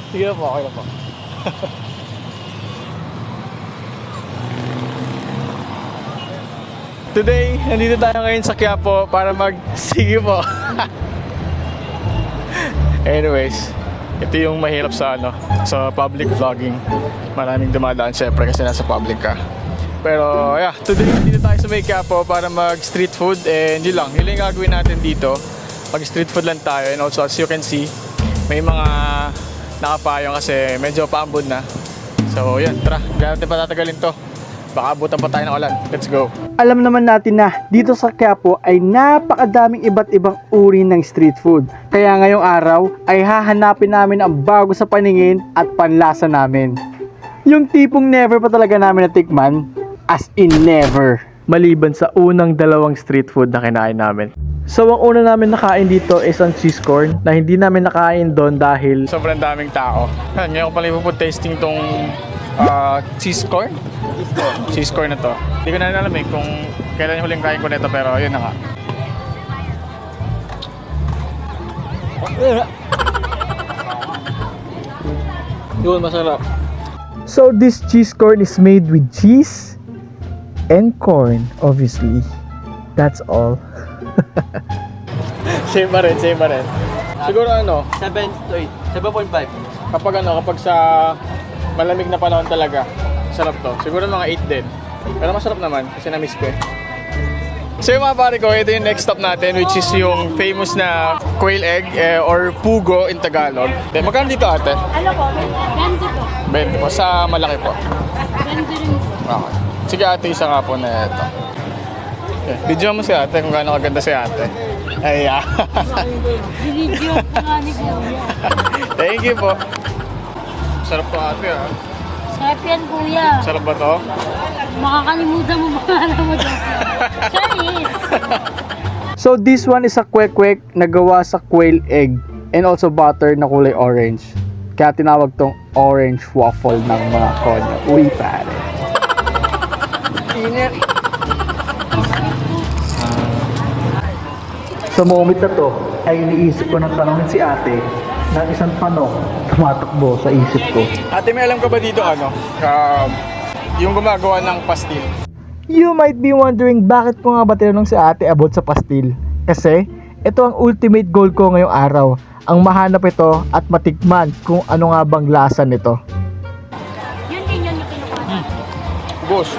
Sige na po, okay na po. Today, nandito tayo ngayon sa Quiapo para sige po. Anyways, ito yung mahirap sa sa public vlogging. Maraming dumadaan syempre kasi nasa public ka. Pero yeah, today dito tayo sa may Quiapo para mag street food and yun lang yung gagawin natin dito. Mag street food lang tayo and also as you can see, may mga nakapayong kasi medyo paambon na. So yun, tara, hindi natin patatagalin to. Baka abutan pa tayo ng ulan. Let's go. Alam naman natin na dito sa Quiapo ay napakadaming iba't ibang uri ng street food. Kaya ngayong araw ay hahanapin namin ang bago sa paningin at panlasa namin. Yung tipong never pa talaga namin natikman, as in never. Maliban sa unang dalawang street food na kinain namin. So ang una namin nakain dito is ang cheese corn na hindi namin nakain doon dahil Sobrang daming tao. Ngayon ko pala po tasting tong cheese corn. Cheese corn na to. Hindi ko na alam kung kailan yung huling kain ko nito pero yun na nga. Yun, masarap. So this cheese corn is made with cheese and corn, obviously. That's all. Same pa rin, same pa rin. Siguro 7 to 8. 7.5. kapag sa malamig na panahon talaga, sarap to. Siguro mga 8 din. Pero masarap naman kasi na-miss ko eh. So yung mga pare ko, ito yung next stop natin which is yung famous na quail egg or pugo in Tagalog. Then magkano dito ate? Ano po? 20 po. 20 po, sa malaki po. 20 rin po. Okay. Sige ate, isa nga po na ito. Okay. Video mo si ate kung gaano kaganda si ate. Ay, Binidyo ko nga ni Kuya. Thank you po. Sarap to ate ah. Sarap yan, Kuya. Sarap ba to? Makakalimutan mo pangalan mo dyan. Charis! So this one is a kwek-kwek na gawa sa quail egg and also butter na kulay orange. Kaya tinawag tong orange waffle ng mga konyo. Uy pare. Init. Sa moment na to ay iniisip ko ng tanongin si ate ng isang tanong tumatakbo sa isip ko. Ate, may alam ka ba dito yung gumagawa ng pastil? You might be wondering bakit ko nga ba tinanong si ate about sa pastil? Kasi ito ang ultimate goal ko ngayong araw. Ang mahanap ito at matikman kung ano nga bang lasa nito. Yun din yun yung kinukuha. Boss.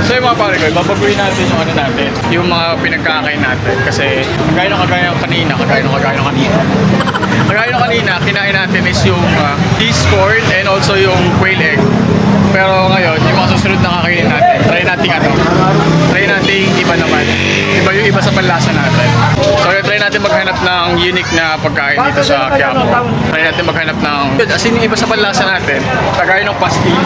So yung mga pare ko, babaguhin natin yung mga pinagkakain natin. Kasi kagaya ng kanina. Kinain natin is yung cheese corn and also yung quail egg. Pero ngayon, yung mga susunod na kakainin natin, try natin iba naman. Yung iba sa panlasa natin. So try natin maghanap ng unique na pagkain dito sa Quiapo. Try natin maghanap ng, as in yung iba sa panlasa natin, kagaya ng pastil.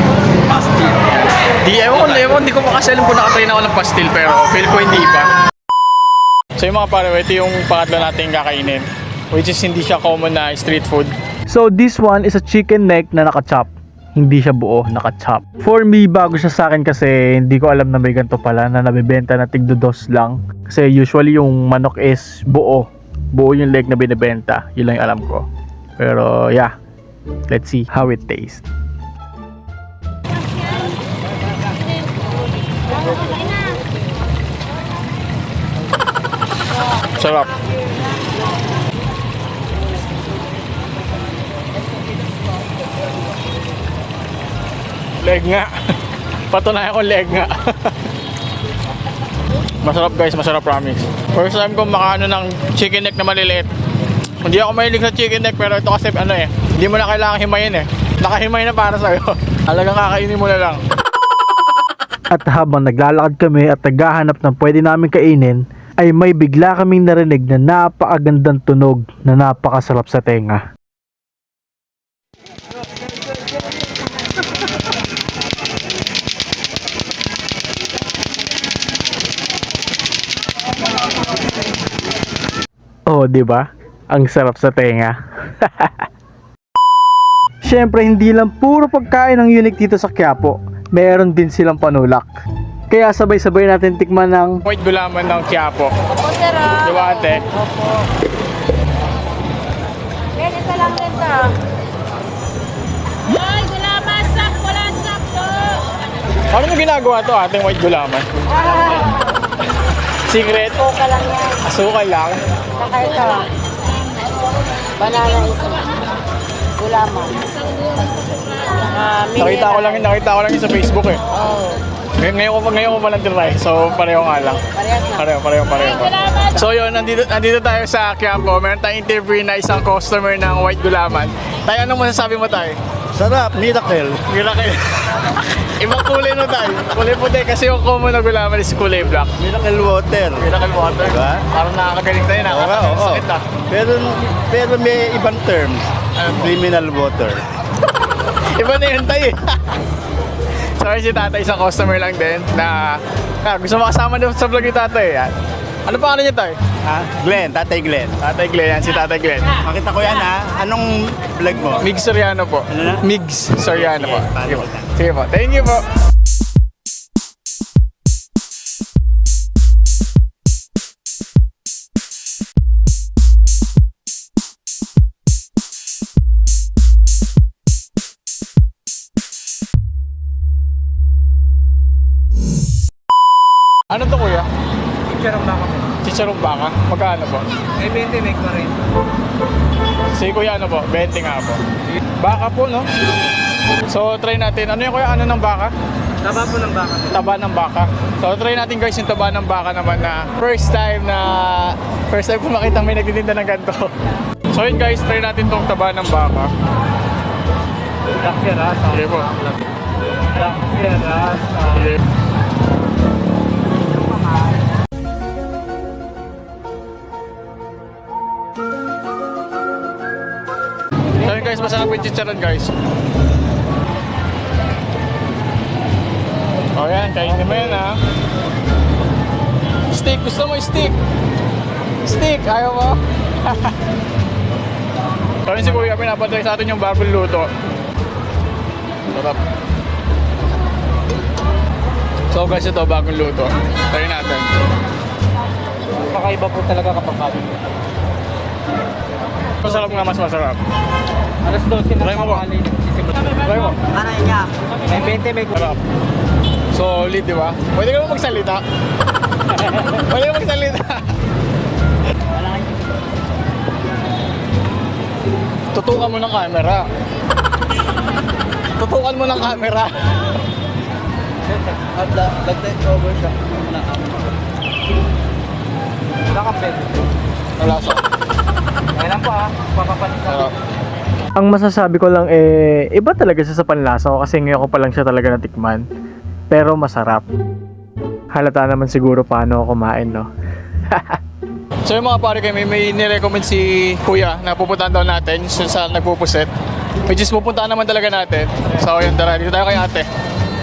Di ko makasalim kung nakatry na ako ng pastil pero feel ko hindi pa. So yung mga pare, ito yung pangatlo natin kakainin. Which is hindi siya common na street food. So this one is a chicken neck na naka-chop. Hindi siya buo, naka-chop. For me, bago siya sa akin kasi hindi ko alam na may ganito pala na nabibenta na tigdo-dos lang. Kasi usually yung manok is buo. Buo yung leg na binibenta. Yun lang yung alam ko. Pero yeah, let's see how it tastes. Sarap. Leg nga. Patunayan ko leg nga. Masarap guys, masarap promise. First time ko makaano ng chicken neck na maliliit. Hindi ako mahilig sa chicken neck pero ito kasi hindi mo na kailangan himayin eh. Nakahimay na para sa'yo. Talagang kakainin mo na lang. At habang naglalakad kami at naghahanap ng pwede namin kainin, ay may bigla kaming narinig na napakagandang tunog na napakasarap sa tenga. di ba? Ang sarap sa tenga. Siyempre, hindi lang puro pagkain ang unique dito sa Quiapo. Meron din silang panulak. Kaya sabay-sabay natin tikman ng White gulaman ng Quiapo. Opo, sir. Di ba ate? Opo. Yan, isa lang rin, sir. Ay, gulaman, sakto lang, sakto. Ano mo ginagawa to ating white gulaman? Secret? Suka lang yan. Asukal lang. Saka ito. Banana ito. Gulaman. Nakita ko lang yun sa Facebook eh. Oh. Ngayon ko palang try. So pareho nga lang. Parehas na. Pareho. So yun, nandito tayo sa Quiapo. Meron tayong interview na isang customer ng white gulaman. Tayo, anong masasabi mo tayo? Sarap, miracle. Miracle. Ibang kulay no tayo. Kulay puti kasi yung common na gulaman is kulay black. Miracle water. Miracle water. Diba? Parang nakakagaling tayo. Nakakasakit ah. Pero may ibang terms. Criminal water. Iba na yun tayo. Sorry si tatay, isang customer lang din na gusto makasama daw sa vlog ni tatay. Yan. Ano pa niya tayo? Ha? Glenn, Tatay Glenn. Tatay Glenn, yan si tatay Glenn. Makita ko yan ha. Anong vlog mo? Migs Soriano po. Ano na? Migs Soriano po. Sige, Sige po. follow. Sige po. Thank you po. Ano to kuya? Charong baka po. Chicharong baka? Magkano po? May 20, may 40. Si kuya ano po? 20 nga po. Baka po no? So try natin. Ano yung kuya? Ano ng baka? Taba po ng baka. Taba ng baka. So try natin guys yung taba ng baka naman na first time ko makita may nagtitinda ng ganito. So yun guys, try natin tong taba ng baka. Laksirasa. Sige po. Laksirasa. Sige. So yun guys, masarap yung chicharon guys. O yan, kainin mo yan ha. Steak, gusto mo steak? Steak, ayaw mo? So yun si kuya, pinapatry sa atin yung bagong luto. Sarap. So guys, ito bagong luto. Try natin. Kakaiba po talaga kapag bago. Masarap nga, mas masarap. Alas 12 na Try mo ba? Try mo. Ano niya? May 20, may Sarap. Solid, di ba? Pwede ka mo magsalita. Pwede ka magsalita. Tutukan mo ng camera. Tutukan mo ng camera. At lagdag over siya. Nakapit. Wala sa. Kaya lang po ha. Papapalit ka. Sarap. ang masasabi ko lang iba talaga siya sa panlasa ko kasi ngayon ko pa lang siya talaga natikman. Pero masarap. Halata naman siguro paano ako kumain, no? So yung mga pare kayo, may nirecommend si Kuya na pupuntahan daw natin sa nagpupuset. Which is pupuntahan naman talaga natin. So yun, tara, dito tayo kay ate.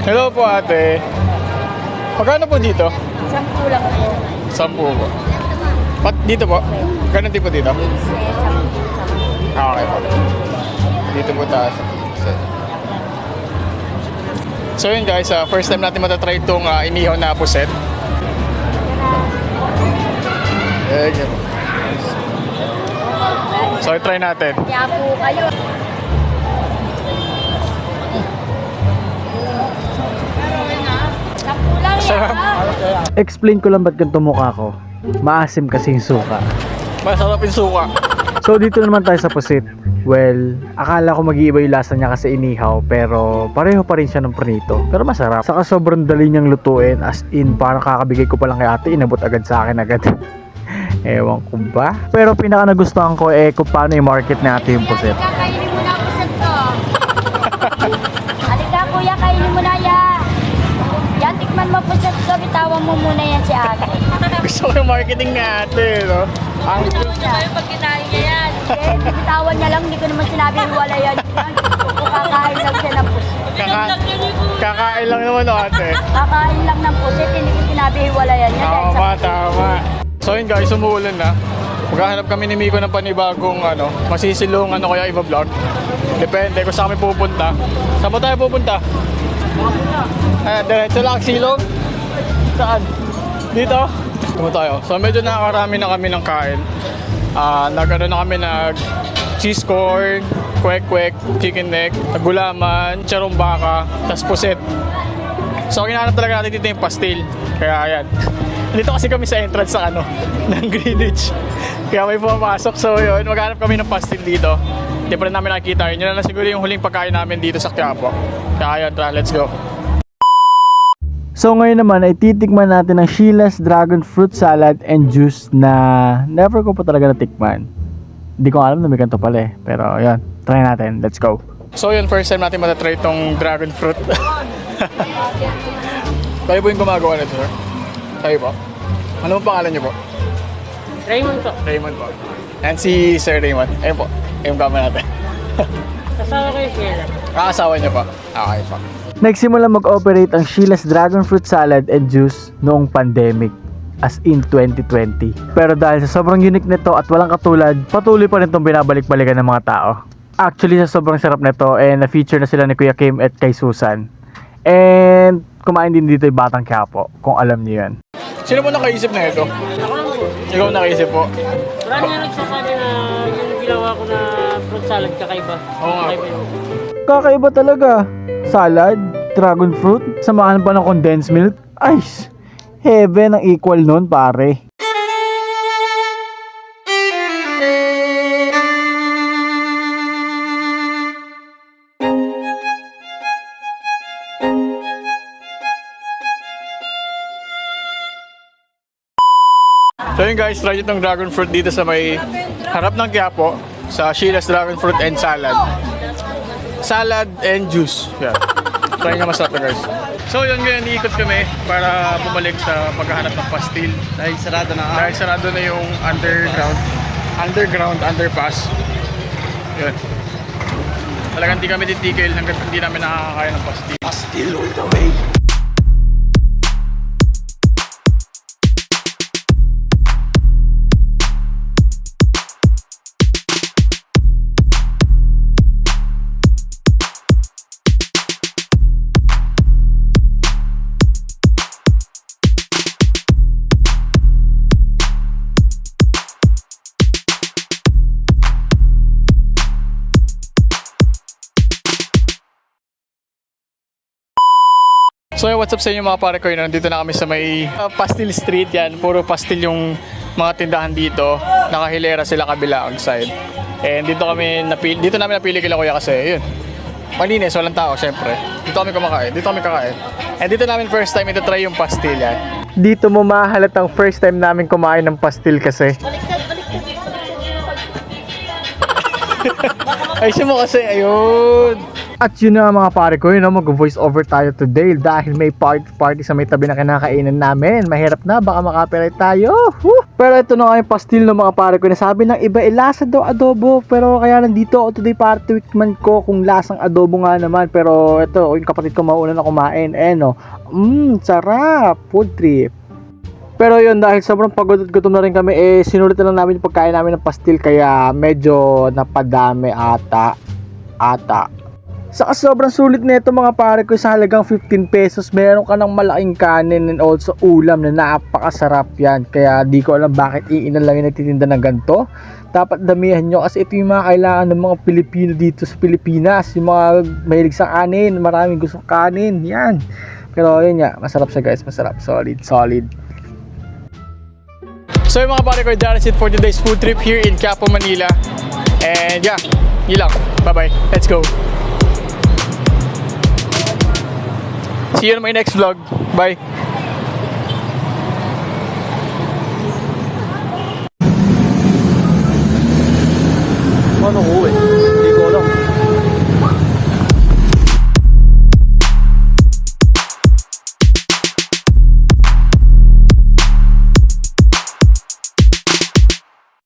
Hello po ate. Magkano po dito? 10 lang po. 10 po. Dito po? Ganun din po dito? Okay po. Dito po taas. So yun guys, first time natin matatry itong inihaw na puset. Ayan. So try natin. Kaya po kayo. Nakulang yan. Explain ko lang ba't ganito mukha ko. Maasim kasi yung suka. Masarap yung suka. So dito naman tayo sa pusit. Well, akala ko mag-iiba yung lasa niya kasi inihaw, pero pareho pa rin siya ng pernito. Pero masarap. Saka sobrang dali niyang lutuin, as in parang kakabigay ko pa lang kay ate, inabot agad sa akin agad. Ewan ko ba? Pero pinaka nagustuhan ko kung paano i-market ni ate yung pusit. Halika, kainin mo na ang puset to. Halika kuya, kainin mo na yan. Yan, tikman mo puset to. Bitawan mo muna yan si ate. Gusto ko yung marketing ni ate, no? Ang Bitawan niya ba yung pag kinain niya yan? Eh, bitawan niya lang. Hindi ko naman sinabi wala yan. Kung kakain lang siya ng puset. kakain lang naman, no, ate. Kakain lang ng puset. Hindi ko sinabi wala yan. Yan, Tama. So yun guys, umuulan na. Maghahanap kami ni Miko ng panibagong masisilong kaya iba-vlog. Depende kung saan kami pupunta. Saan ba tayo pupunta? Diretso lang silong. Saan? Dito? Dito tayo. So medyo nakakarami na kami ng kain. Nagkaroon na kami cheese corn, kwek-kwek, chicken neck, gulaman, charong baka, tas puset. So kinahanap talaga natin dito yung pastil. Kaya ayan. Dito kasi kami sa entrance ng Greenwich. Kaya may pumapasok. So yun, maghanap kami ng pastil dito. Hindi pa rin namin nakikita yun. Yun na siguro yung huling pagkain namin dito sa Quiapo. Kaya yun, tara, let's go. So ngayon naman ay titikman natin ang Sheila's Dragon Fruit Salad and Juice na never ko pa talaga natikman. Hindi ko alam na may ganito pala eh. Pero yun, try natin. Let's go. So yun, first time natin matatry itong dragon fruit. Kayo po yung gumagawa nito, sir? Kayo po? Ano ang pangalan niyo po? Raymond po. Raymond po. And si Sir Raymond. Ayun po. Ayun kama natin. Kasama ko yung Sheila. Asawa niyo po. Okay po. Nagsimula mag-operate ang Sheila's Dragon Fruit Salad and Juice noong pandemic, as in 2020. Pero dahil sa sobrang unique nito at walang katulad, patuloy pa rin itong binabalik-balikan ng mga tao. Actually, sa sobrang sarap nito, na-feature na sila ni Kuya Kim at kay Susan. And kumain din dito yung Batang Quiapo, kung alam niyo yan. Sino po nakaisip na ito? Ako lang po. Ikaw nakaisip po? Marami nga nagsasabi na yung ginawa ko na fruit salad kakaiba. Oo nga. Kakaiba yun. Kakaiba talaga. Salad, dragon fruit, samahan pa ng condensed milk. Ice! Heaven ang equal nun, pare. So yun guys, try nyo itong dragon fruit dito sa may harap ng Quiapo sa Sheila's Dragon Fruit and Salad. Salad and juice. Yeah. Try nyo, masarap na guys. So yun ngayon, iikot kami para bumalik sa paghahanap ng pastil. Dahil sarado na yung underground underpass. Yun. Talagang di kami titigil hanggang hindi namin nakakaya ng pastil. Pastil all the way. So what's up sa inyo mga pare ko, nandito na kami sa may pastil street yan. Puro pastil yung mga tindahan dito. Nakahilera sila kabilang side. And dito namin napili kila kuya kasi yun. Malinis, walang tao syempre. Dito kami kakain. And dito namin first time ito try yung pastil yan. Dito mo mahalatang first time namin kumain ng pastil kasi. Ay siya mo kasi, ayun. At yun na mga pare ko, mag-voice over tayo today dahil may party sa may tabi na kinakainan namin. Mahirap na, baka makapiright tayo. Woo! Pero ito na nga yung pastil ng mga pare ko. Nasabi ng iba, lasa daw adobo. Pero kaya nandito ako today para tikman ko kung lasang adobo nga naman. Pero ito, yung kapatid ko mauna na kumain. Sarap. Food trip. Pero yun, dahil sobrang pagod at gutom na rin kami, sinulit na lang namin yung pagkain namin ng pastil. Kaya medyo napadami ata. Saka sobrang sulit nito mga pare ko, sa halagang 15 pesos meron ka ng malaking kanin and also ulam na napakasarap yan. Kaya di ko alam bakit iinan lang yung nagtitinda ng ganito. Dapat damihan nyo kasi ito yung mga kailangan ng mga Pilipino dito sa Pilipinas. Yung mga mahilig sa kanin, maraming gusto kanin, yan. Pero yun nga, masarap siya guys, masarap, solid. So yung mga pare ko, that is it for today's food trip here in Quiapo, Manila. And yeah, yun lang. Bye bye, let's go. See you in my next vlog. Bye. Ano ko eh?